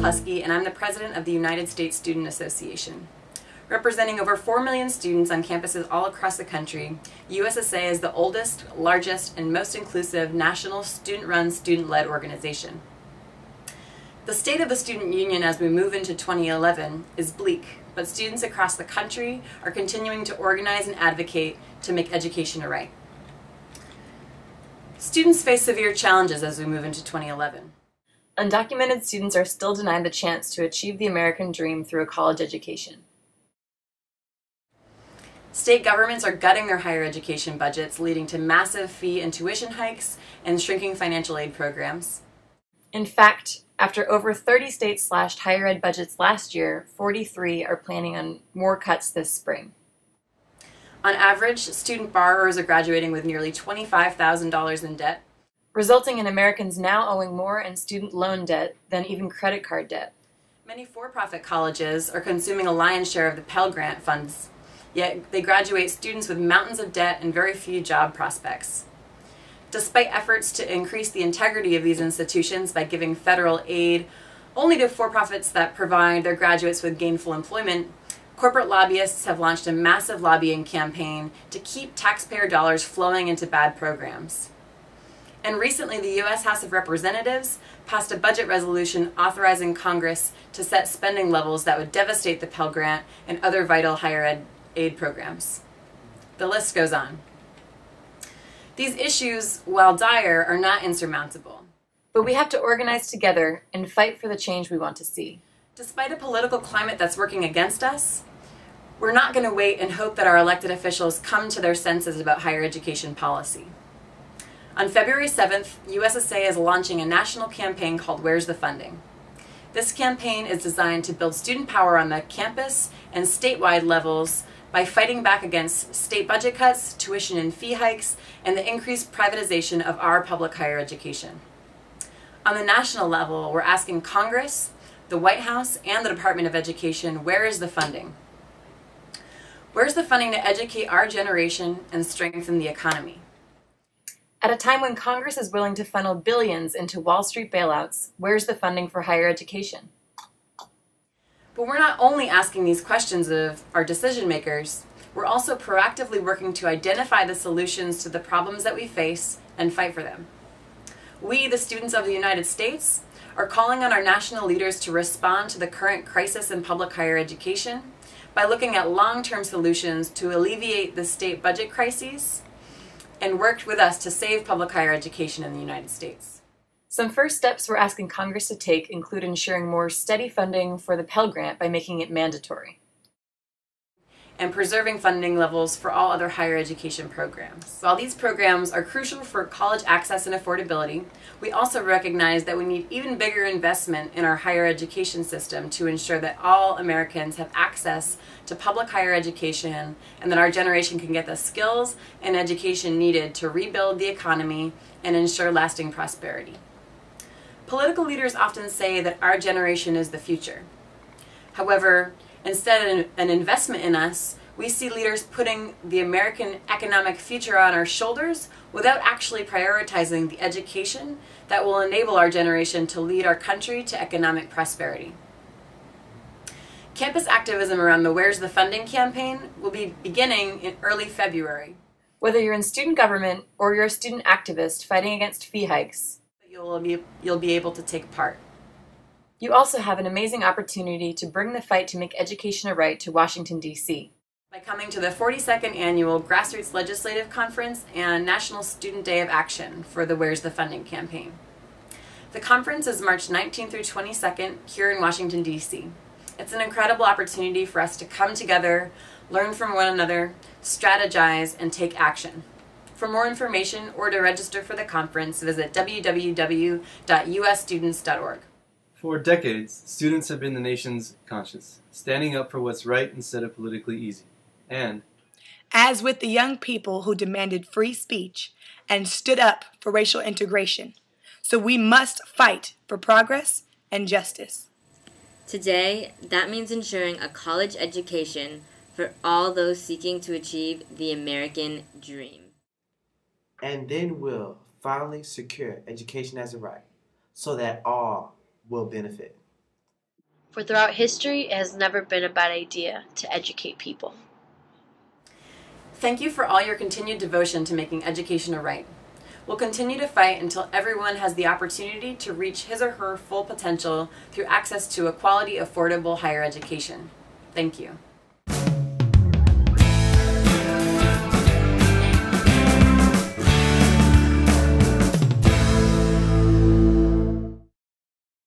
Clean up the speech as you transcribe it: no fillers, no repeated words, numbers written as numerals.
McCluskey, and I'm the president of the United States Student Association. Representing over 4 million students on campuses all across the country, USSA is the oldest, largest, and most inclusive national student-run, student-led organization. The state of the student union as we move into 2011 is bleak, but students across the country are continuing to organize and advocate to make education a right. Students face severe challenges as we move into 2011. Undocumented students are still denied the chance to achieve the American dream through a college education. State governments are gutting their higher education budgets, leading to massive fee and tuition hikes and shrinking financial aid programs. In fact, after over 30 states slashed higher ed budgets last year, 43 are planning on more cuts this spring. On average, student borrowers are graduating with nearly $25,000 in debt, resulting in Americans now owing more in student loan debt than even credit card debt. Many for-profit colleges are consuming a lion's share of the Pell Grant funds, yet they graduate students with mountains of debt and very few job prospects. Despite efforts to increase the integrity of these institutions by giving federal aid only to for-profits that provide their graduates with gainful employment, corporate lobbyists have launched a massive lobbying campaign to keep taxpayer dollars flowing into bad programs. And recently, the U.S. House of Representatives passed a budget resolution authorizing Congress to set spending levels that would devastate the Pell Grant and other vital higher ed aid programs. The list goes on. These issues, while dire, are not insurmountable. But we have to organize together and fight for the change we want to see. Despite a political climate that's working against us, we're not going to wait and hope that our elected officials come to their senses about higher education policy. On February 7th, USSA is launching a national campaign called Where's the Funding? This campaign is designed to build student power on the campus and statewide levels by fighting back against state budget cuts, tuition and fee hikes, and the increased privatization of our public higher education. On the national level, we're asking Congress, the White House, and the Department of Education, where is the funding? Where's the funding to educate our generation and strengthen the economy? At a time when Congress is willing to funnel billions into Wall Street bailouts, where's the funding for higher education? But we're not only asking these questions of our decision makers, we're also proactively working to identify the solutions to the problems that we face and fight for them. We, the students of the United States, are calling on our national leaders to respond to the current crisis in public higher education by looking at long-term solutions to alleviate the state budget crises and work with us to save public higher education in the United States. Some first steps we're asking Congress to take include ensuring more steady funding for the Pell Grant by making it mandatory, and preserving funding levels for all other higher education programs. While these programs are crucial for college access and affordability, we also recognize that we need even bigger investment in our higher education system to ensure that all Americans have access to public higher education and that our generation can get the skills and education needed to rebuild the economy and ensure lasting prosperity. Political leaders often say that our generation is the future. However, instead of an investment in us, we see leaders putting the American economic future on our shoulders without actually prioritizing the education that will enable our generation to lead our country to economic prosperity. Campus activism around the Where's the Funding campaign will be beginning in early February. Whether you're in student government or you're a student activist fighting against fee hikes, you'll be able to take part. You also have an amazing opportunity to bring the fight to make education a right to Washington, D.C. by coming to the 42nd Annual Grassroots Legislative Conference and National Student Day of Action for the Where's the Funding campaign. The conference is March 19th through 22nd here in Washington, D.C. It's an incredible opportunity for us to come together, learn from one another, strategize, and take action. For more information or to register for the conference, visit www.usstudents.org. For decades, students have been the nation's conscience, standing up for what's right instead of politically easy. And, as with the young people who demanded free speech and stood up for racial integration, so we must fight for progress and justice. Today, that means ensuring a college education for all those seeking to achieve the American dream. And then we'll finally secure education as a right, so that all will benefit. For throughout history, it has never been a bad idea to educate people. Thank you for all your continued devotion to making education a right. We'll continue to fight until everyone has the opportunity to reach his or her full potential through access to a quality, affordable higher education. Thank you.